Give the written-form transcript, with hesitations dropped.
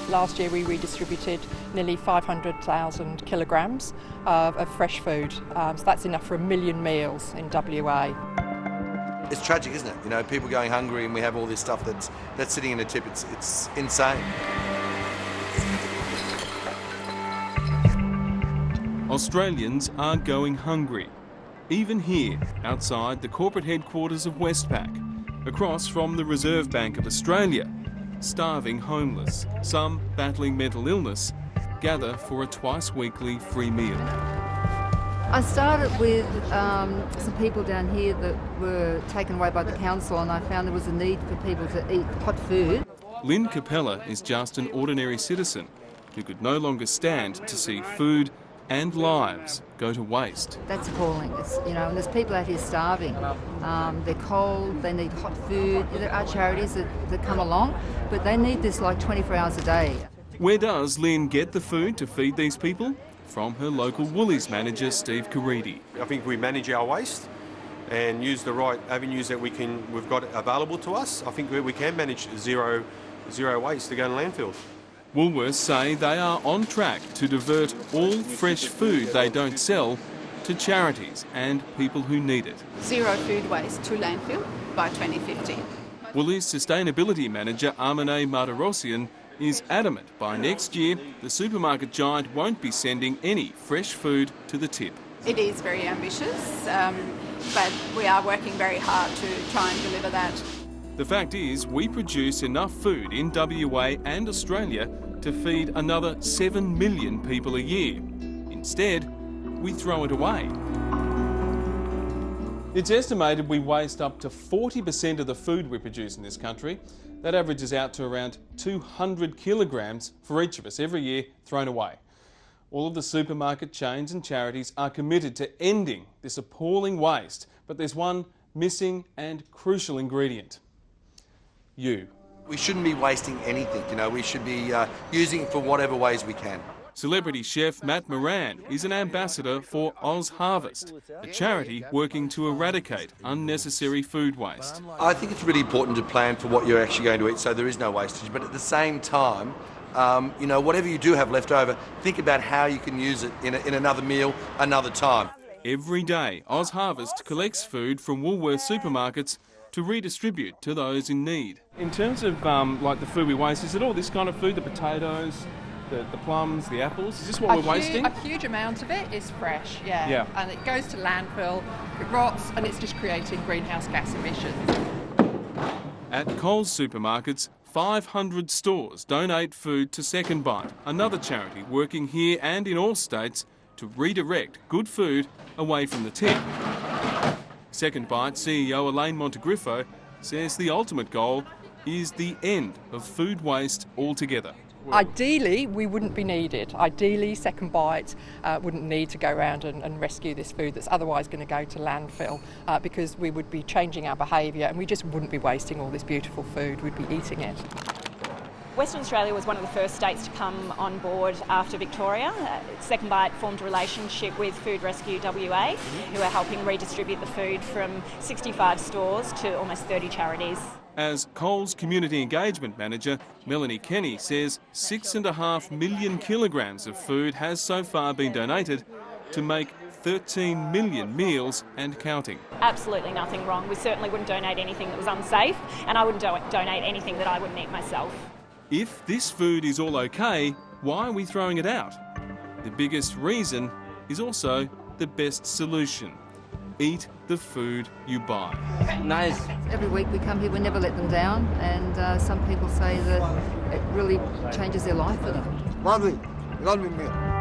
Last year we redistributed nearly 500,000 kilograms of fresh food, so that's enough for 1 million meals in WA. It's tragic, isn't it? You know, people going hungry and we have all this stuff that's sitting in a tip. It's insane. Australians are going hungry, even here outside the corporate headquarters of Westpac, across from the Reserve Bank of Australia. Starving homeless, some battling mental illness, gather for a twice-weekly free meal. I started with some people down here that were taken away by the council, and I found there was a need for people to eat hot food. Lynn Capella is just an ordinary citizen who could no longer stand to see food and lives go to waste. That's appalling. And there's people out here starving. They're cold, they need hot food. There are charities that come along, but they need this like 24 hours a day. Where does Lynn get the food to feed these people? From her local Woolies manager, Steve Caridi. I think we manage our waste and use the right avenues that we've got available to us. I think we can manage zero waste to go in landfill. Woolworths say they are on track to divert all fresh food they don't sell to charities and people who need it. Zero food waste to landfill by 2050. Woolies sustainability manager Amine Martirosyan is adamant by next year the supermarket giant won't be sending any fresh food to the tip. It is very ambitious, but we are working very hard to try and deliver that. The fact is, we produce enough food in WA and Australia to feed another 7 million people a year. Instead, we throw it away. It's estimated we waste up to 40% of the food we produce in this country. That averages out to around 200 kilograms for each of us every year thrown away. All of the supermarket chains and charities are committed to ending this appalling waste, but there's one missing and crucial ingredient. You. We shouldn't be wasting anything, we should be using it for whatever ways we can. Celebrity chef Matt Moran is an ambassador for Oz Harvest, a charity working to eradicate unnecessary food waste. I think it's really important to plan for what you're actually going to eat so there is no wastage, but at the same time, whatever you do have left over, think about how you can use it in another meal, another time. Every day, Oz Harvest collects food from Woolworths supermarkets to redistribute to those in need. In terms of like the food we waste, is it all this kind of food, the potatoes, the plums, the apples? Is this what we're wasting? A huge amount of it is fresh, yeah. And it goes to landfill, it rots, and it's just creating greenhouse gas emissions. At Coles supermarkets, 500 stores donate food to Second Bite, another charity working here and in all states to redirect good food away from the tip. Second Bite CEO Elaine Montegriffo says the ultimate goal is the end of food waste altogether. Ideally, we wouldn't be needed. Ideally, Second Bite wouldn't need to go around and rescue this food that's otherwise going to go to landfill because we would be changing our behaviour and we just wouldn't be wasting all this beautiful food, we'd be eating it. Western Australia was one of the first states to come on board after Victoria. Second Bite formed a relationship with Food Rescue WA, who are helping redistribute the food from 65 stores to almost 30 charities. As Coles Community Engagement Manager, Melanie Kenny says 6.5 million kilograms of food has so far been donated to make 13 million meals and counting. Absolutely nothing wrong. We certainly wouldn't donate anything that was unsafe, and I wouldn't donate anything that I wouldn't eat myself. If this food is all okay, why are we throwing it out? The biggest reason is also the best solution. Eat the food you buy. Nice. Every week we come here, we never let them down, and some people say that it really changes their life for them. Lovely meal.